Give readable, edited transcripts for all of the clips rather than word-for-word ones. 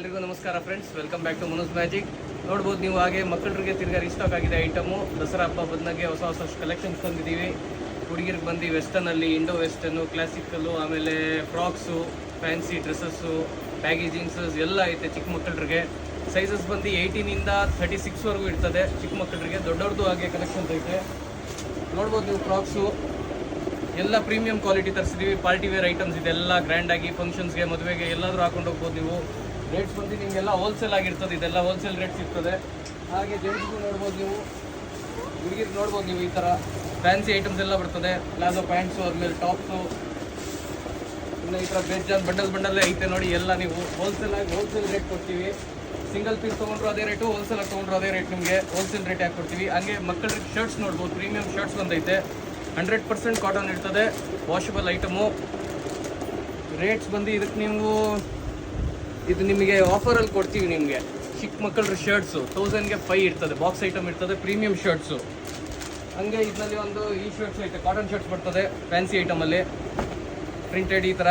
ಎಲ್ಲರಿಗೂ ನಮಸ್ಕಾರ friends, welcome back to Manoj magic. ನೋಡ್ಬೋದು ನೀವು ಹಾಗೆ ಮಕ್ಕಳಿಗೆ ತಿರ್ಗಾ ರೀಸ್ಟಾಕ್ ಆಗಿದೆ ಐಟಮು. ದಸರಾ ಹಬ್ಬ ಬಂದಾಗೆ ಹೊಸ ಕಲೆಕ್ಷನ್ಸ್ ತಂದಿದ್ದೀವಿ. ಹುಡುಗಿರಿಗೆ ಬಂದು ವೆಸ್ಟರ್ನಲ್ಲಿ, ಇಂಡೋ ವೆಸ್ಟರ್ನು, ಕ್ಲಾಸಿಕಲ್ಲು, ಆಮೇಲೆ ಫ್ರಾಕ್ಸು, ಫ್ಯಾನ್ಸಿ ಡ್ರೆಸ್ಸಸ್ಸು, ಬ್ಯಾಗಿ ಜೀನ್ಸಸ್ ಎಲ್ಲ ಐತೆ ಚಿಕ್ಕ ಮಕ್ಕಳಿಗೆ. ಸೈಜಸ್ ಬಂದು 18ಇಂದ 36ವರೆಗೂ ಇರ್ತದೆ ಚಿಕ್ಕ ಮಕ್ಕಳಿಗೆ. ದೊಡ್ಡವ್ರದ್ದು ಹಾಗೆ ಕಲೆಕ್ಷನ್ಸ್ ಐತೆ. ನೋಡ್ಬೋದು ನೀವು ಫ್ರಾಕ್ಸು ಎಲ್ಲ ಪ್ರೀಮಿಯಂ ಕ್ವಾಲಿಟಿ ತರಿಸಿದ್ದೀವಿ. ಪಾರ್ಟಿ ವೇರ್ ಐಟಮ್ಸ್ ಇದೆಲ್ಲ ಗ್ರ್ಯಾಂಡಾಗಿ ಫಂಕ್ಷನ್ಸ್ಗೆ, ಮದುವೆಗೆ ಎಲ್ಲಾದರೂ ಹಾಕೊಂಡು ಹೋಗ್ಬೋದು ನೀವು. ರೇಟ್ಸ್ ಬಂದು ನಿಮಗೆಲ್ಲ ಹೋಲ್ಸೇಲ್ ಆಗಿರ್ತದೆ, ಇದೆಲ್ಲ ಹೋಲ್ಸೇಲ್ ರೇಟ್ಸ್ ಇರ್ತದೆ. ಹಾಗೆ ಜೆಂಟ್ಸ್ಗೂ ನೋಡ್ಬೋದು ನೀವು, ಹುಡುಗಿರು ನೋಡ್ಬೋದು ನೀವು. ಈ ಥರ ಫ್ಯಾನ್ಸಿ ಐಟಮ್ಸ್ ಎಲ್ಲ ಬರ್ತದೆ. ಪ್ಲಾಜೋ ಪ್ಯಾಂಟ್ಸು, ಆದಮೇಲೆ ಟಾಪ್ಸು, ಇನ್ನು ಈ ಥರ ಬೇಜಾನ್ ಬಂಡಲ್ಲೇ ಐತೆ ನೋಡಿ. ಎಲ್ಲ ನೀವು ಹೋಲ್ಸೇಲ್ ರೇಟ್ ಕೊಡ್ತೀವಿ. ಸಿಂಗಲ್ ಪೀಸ್ ತೊಗೊಂಡ್ರು ಅದೇ ರೇಟು, ಹೋಲ್ಸೇಲಾಗಿ ತೊಗೊಂಡ್ರು ಅದೇ ರೇಟ್. ನಿಮಗೆ ಹೋಲ್ಸೇಲ್ ರೇಟ್ ಹಾಕಿ ಕೊಡ್ತೀವಿ. ಹಾಗೆ ಮಕ್ಕಳಿಗೆ ಶರ್ಟ್ಸ್ ನೋಡ್ಬೋದು, ಪ್ರೀಮಿಯಂ ಶರ್ಟ್ಸ್ ಬಂದೈತೆ. 100% ಕಾಟನ್ ಇರ್ತದೆ, ವಾಷಬಲ್ ಐಟಮು. ರೇಟ್ಸ್ ಬಂದು ಇದಕ್ಕೆ ನೀವು ಇದು ನಿಮಗೆ ಆಫರಲ್ಲಿ ಕೊಡ್ತೀವಿ. ನಿಮಗೆ ಚಿಕ್ಕ ಮಕ್ಕಳ ಶರ್ಟ್ಸು 1000ಗೆ 5 ಇರ್ತದೆ. ಬಾಕ್ಸ್ ಐಟಮ್ ಇರ್ತದೆ, ಪ್ರೀಮಿಯಂ ಶರ್ಟ್ಸು. ಹಂಗೆ ಇದರಲ್ಲಿ ಒಂದು ಈ ಶರ್ಟ್ಸ್ ಐತೆ, ಕಾಟನ್ ಶರ್ಟ್ಸ್ ಬರ್ತದೆ ಫ್ಯಾನ್ಸಿ ಐಟಮಲ್ಲಿ, ಪ್ರಿಂಟೆಡ್ ಈ ಥರ.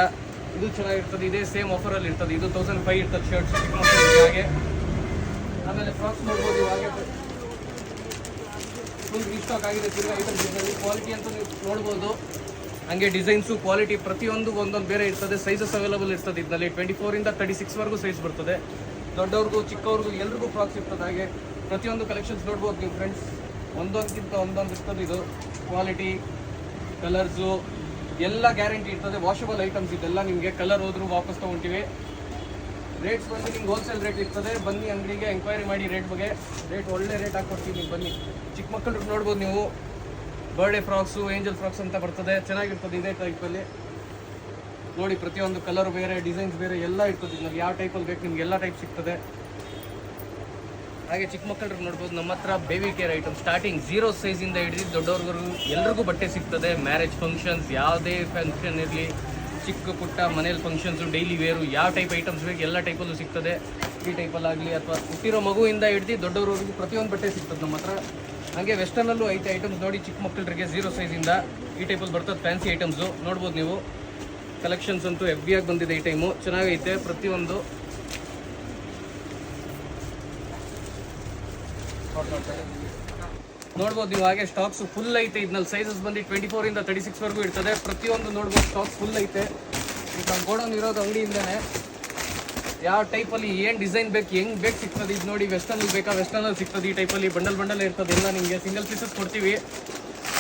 ಇದು ಚೆನ್ನಾಗಿರ್ತದೆ, ಇದೇ ಸೇಮ್ ಆಫರಲ್ಲಿ ಇರ್ತದೆ. ಇದು 1005 ಇರ್ತದೆ ಶರ್ಟ್ಸ್ ಚಿಕ್ಕ ಮಕ್ಕಳಿಗೆ. ಹಾಗೆ ಆಮೇಲೆ ಫ್ರಾಕ್ಸ್ ನೋಡ್ಬೋದು. ಹಾಗೆ ಫುಲ್ ರೀಸ್ಟಾಕ್ ಆಗಿದೆ ತಿರ್ಗಾ ಐಟಮ್ಸ್. ಇದರಲ್ಲಿ ಕ್ವಾಲಿಟಿ ಅಂತ ನೀವು ನೋಡ್ಬೋದು. ಹಾಗೆ ಡಿಸೈನ್ಸು, ಕ್ವಾಲಿಟಿ ಪ್ರತಿಯೊಂದು ಒಂದೊಂದು ಬೇರೆ ಇರ್ತದೆ. ಸೈಜಸ್ ಅವೈಲಬಲ್ ಇರ್ತದೆ ಇದರಲ್ಲಿ. 24ಇಂದ 36ವರೆಗೂ ಸೈಜ್ ಬರ್ತದೆ. ದೊಡ್ಡವ್ರಿಗೂ ಚಿಕ್ಕವ್ರಿಗೂ ಎಲ್ರಿಗೂ ಫ್ರಾಕ್ಸ್ ಇರ್ತದೆ. ಹಾಗೆ ಪ್ರತಿಯೊಂದು ಕಲೆಕ್ಷನ್ಸ್ ನೋಡ್ಬೋದು ನೀವು ಫ್ರೆಂಡ್ಸ್. ಒಂದೊಂದಕ್ಕಿಂತ ಒಂದೊಂದು ಇರ್ತದೆ. ಇದು ಕ್ವಾಲಿಟಿ, ಕಲರ್ಸು ಎಲ್ಲ ಗ್ಯಾರಂಟಿ ಇರ್ತದೆ. ವಾಷಬಲ್ ಐಟಮ್ಸ್ ಇದೆಲ್ಲ. ನಿಮಗೆ ಕಲರ್ ಹೋದ್ರೂ ವಾಪಸ್ ತೊಗೊಳ್ತೀವಿ. ರೇಟ್ಸ್ ಬಂದು ನಿಮ್ಗೆ ಹೋಲ್ಸೇಲ್ ರೇಟ್ ಇರ್ತದೆ. ಬನ್ನಿ ಅಂಗಡಿಗೆ ಎಂಕ್ವೈರಿ ಮಾಡಿ ರೇಟ್ ಬಗ್ಗೆ. ರೇಟ್ ಒಳ್ಳೆ ರೇಟ್ ಹಾಕ್ಕೊಡ್ತೀವಿ. ನೀವು ಬನ್ನಿ. ಚಿಕ್ಕ ಮಕ್ಕಳು ನೋಡ್ಬೋದು ನೀವು. ಬರ್ಡೇ ಫ್ರಾಕ್ಸು, ಏಂಜಲ್ ಫ್ರಾಕ್ಸ್ ಅಂತ ಬರ್ತದೆ, ಚೆನ್ನಾಗಿರ್ತದೆ. ಇದೇ ಟೈಪಲ್ಲಿ ನೋಡಿ. ಪ್ರತಿಯೊಂದು ಕಲರ್ ಬೇರೆ, ಡಿಸೈನ್ಸ್ ಬೇರೆ ಎಲ್ಲ ಇರ್ತದೆ. ನಿಮಗೆ ಯಾವ ಟೈಪಲ್ಲಿ ಬೇಕು ನಿಮ್ಗೆ ಎಲ್ಲ ಟೈಪ್ ಸಿಗ್ತದೆ. ಹಾಗೆ ಚಿಕ್ಕ ಮಕ್ಕಳಿಗೆ ನೋಡ್ಬೋದು ನಮ್ಮ ಹತ್ರ ಬೇಬಿ ಕೇರ್ ಐಟಮ್ ಸ್ಟಾರ್ಟಿಂಗ್ 0 ಸೈಜಿಂದ ಹಿಡಿದು ದೊಡ್ಡವ್ರಿಗೂ ಎಲ್ರಿಗೂ ಬಟ್ಟೆ ಸಿಗ್ತದೆ. ಮ್ಯಾರೇಜ್ ಫಂಕ್ಷನ್ಸ್, ಯಾವುದೇ ಫಂಕ್ಷನ್ ಇರಲಿ, ಚಿಕ್ಕ ಪುಟ್ಟ ಮನೇಲಿ ಫಂಕ್ಷನ್ಸು, ಡೈಲಿ ವೇರು, ಯಾವ ಟೈಪ್ ಐಟಮ್ಸ್ ಬೇಕು ಎಲ್ಲ ಟೈಪಲ್ಲೂ ಸಿಗ್ತದೆ. ಈ ಟೈಪಲ್ಲಾಗಲಿ ಅಥವಾ ಹುಟ್ಟಿರೋ ಮಗುವಿಂದ ಹಿಡಿದು ದೊಡ್ಡವ್ರವರೆಗೂ ಪ್ರತಿಯೊಂದು ಬಟ್ಟೆ ಸಿಗ್ತದೆ ನಮ್ಮ ಹತ್ರ. ಹಾಗೆ ವೆಸ್ಟರ್ನಲ್ಲೂ ಐತೆ ಐಟಮ್ಸ್ ನೋಡಿ. ಚಿಕ್ಕ ಮಕ್ಕಳಿಗೆ 0 ಸೈಜಿಂದ ಈ ಟೈಪಲ್ಲಿ ಬರ್ತದೆ ಫ್ಯಾನ್ಸಿ ಐಟಮ್ಸು. ನೋಡ್ಬೋದು ನೀವು. ಕಲೆಕ್ಷನ್ಸ್ ಅಂತೂ ಹೆವಿಯಾಗಿ ಬಂದಿದೆ. ಈ ಟೈಮು ಚೆನ್ನಾಗೈತೆ ಪ್ರತಿಯೊಂದು. ನೋಡ್ಬೋದು ನೀವು. ಹಾಗೆ ಸ್ಟಾಕ್ಸು ಫುಲ್ ಐತೆ. ಇದರಲ್ಲಿ ಸೈಜಸ್ ಬಂದು 24ಇಂದ 36ವರೆಗೂ ಇರ್ತದೆ. ಪ್ರತಿಯೊಂದು ನೋಡ್ಬೋದು ಸ್ಟಾಕ್ ಫುಲ್ ಐತೆ. ಈಗ ನಮ್ಮ ಗೋಡೌನ್ ಇರೋದು ಅಂಗಡಿಯಿಂದನೇ. ಯಾವ ಟೈಪಲ್ಲಿ ಏನು ಡಿಸೈನ್ ಬೇಕು, ಹೆಂಗೆ ಬೇಕು ಸಿಗ್ತದೆ. ಇದು ನೋಡಿ, ವೆಸ್ಟರ್ನಲ್ಲಿ ಬೇಕಾ ವೆಸ್ಟರ್ನಲ್ಲಿ ಸಿಗ್ತದೆ. ಈ ಟೈಪಲ್ಲಿ ಬಂಡಲ್ ಇರ್ತದೆ ಎಲ್ಲ. ನಿಮಗೆ ಸಿಂಗಲ್ ಪೀಸಸ್ ಕೊಡ್ತೀವಿ.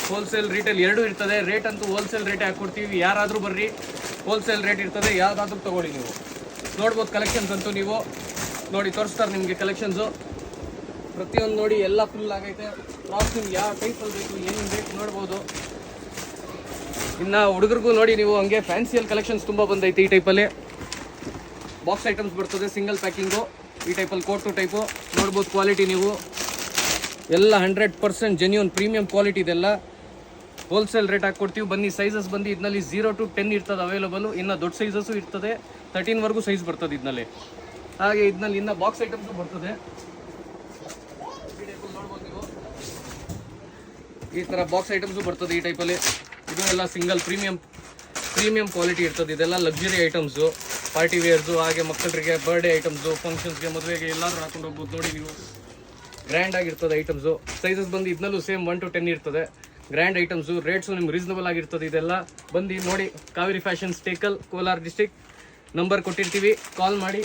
ಹೋಲ್ಸೇಲ್ ರಿಟೇಲ್ ಎರಡೂ ಇರ್ತದೆ. ರೇಟ್ ಅಂತೂ ಹೋಲ್ಸೇಲ್ ರೇಟೇ ಹಾಕ್ಕೊಡ್ತೀವಿ. ಯಾರಾದರೂ ಬರ್ರಿ, ಹೋಲ್ಸೇಲ್ ರೇಟ್ ಇರ್ತದೆ. ಯಾವುದಾದ್ರೂ ತೊಗೊಳ್ಳಿ ನೀವು. ನೋಡ್ಬೋದು ಕಲೆಕ್ಷನ್ಸ್ ಅಂತೂ ನೀವು ನೋಡಿ. ತೋರಿಸ್ತಾರೆ ನಿಮಗೆ ಕಲೆಕ್ಷನ್ಸು ಪ್ರತಿಯೊಂದು ನೋಡಿ. ಎಲ್ಲ ಫುಲ್ ಆಗೈತೆ. ಫ್ರಾಕ್ಸ್ ನಿಮ್ಗೆ ಯಾವ ಟೈಪಲ್ಲಿ ಬೇಕು, ಏನು ಬೇಕು ನೋಡ್ಬೋದು. ಇನ್ನು ಹುಡುಗರಿಗೂ ನೋಡಿ ನೀವು. ಹಂಗೆ ಫ್ಯಾನ್ಸಿಯಲ್ಲಿ ಕಲೆಕ್ಷನ್ಸ್ ತುಂಬ ಬಂದೈತೆ. ಈ ಟೈಪಲ್ಲಿ ಬಾಕ್ಸ್ ಐಟಮ್ಸ್ ಬರ್ತದೆ, ಸಿಂಗಲ್ ಪ್ಯಾಕಿಂಗು. ಈ ಟೈಪಲ್ಲಿ ಕೋಟ್ ಟು ಟೈಪು ನೋಡ್ಬೋದು. ಕ್ವಾಲಿಟಿ ನೀವು ಎಲ್ಲ 100% ಜೆನ್ಯೂನ್ ಪ್ರೀಮಿಯಂ ಕ್ವಾಲಿಟಿ. ಇದೆಲ್ಲ ಹೋಲ್ಸೇಲ್ ರೇಟ್ ಹಾಕ್ಕೊಡ್ತೀವಿ. ಬನ್ನಿ. ಸೈಜಸ್ ಬಂದು ಇದರಲ್ಲಿ 0 to 10 ಇರ್ತದೆ ಅವೈಲಬಲು. ಇನ್ನು ದೊಡ್ಡ ಸೈಜಸ್ಸು ಇರ್ತದೆ, 13ವರೆಗೂ ಸೈಜ್ ಬರ್ತದೆ ಇದರಲ್ಲಿ. ಹಾಗೆ ಇದರಲ್ಲಿ ಇನ್ನು ಬಾಕ್ಸ್ ಐಟಮ್ಸು ಬರ್ತದೆ. ನೋಡ್ಬೋದು ನೀವು. ಈ ಥರ ಬಾಕ್ಸ್ ಐಟಮ್ಸು ಬರ್ತದೆ ಈ ಟೈಪಲ್ಲಿ. ಇದು ಎಲ್ಲ ಸಿಂಗಲ್ ಪ್ರೀಮಿಯಂ ಕ್ವಾಲಿಟಿ ಇರ್ತದೆ. ಇದೆಲ್ಲ ಲಕ್ಸುರಿ ಐಟಮ್ಸು, ಪಾರ್ಟಿ ವೇರ್ಸು. ಹಾಗೆ ಮಕ್ಕಳಿಗೆ ಬರ್ಡೇ ಐಟಮ್ಸು, ಫಂಕ್ಷನ್ಸ್ಗೆ, ಮದುವೆಗೆ ಎಲ್ಲಾದರೂ ಹಾಕೊಂಡು ಹೋಗ್ಬೋದು ನೋಡಿ ನೀವು. ಗ್ರ್ಯಾಂಡ್ ಆಗಿರ್ತದೆ ಐಟಮ್ಸು. ಸೈಜಸ್ ಬಂದು ಇದನ್ನಲ್ಲೂ ಸೇಮ್ 1 to 10 ಇರ್ತದೆ. Grand items. ರೇಟ್ಸು ನಿಮ್ಗೆ ರೀಸನಬಲ್ ಆಗಿರ್ತದೆ. ಇದೆಲ್ಲ ಬಂದು ನೋಡಿ. Kaveri fashions, Tekal, Kolar district. Number ಕೊಟ್ಟಿರ್ತೀವಿ, ಕಾಲ್ ಮಾಡಿ.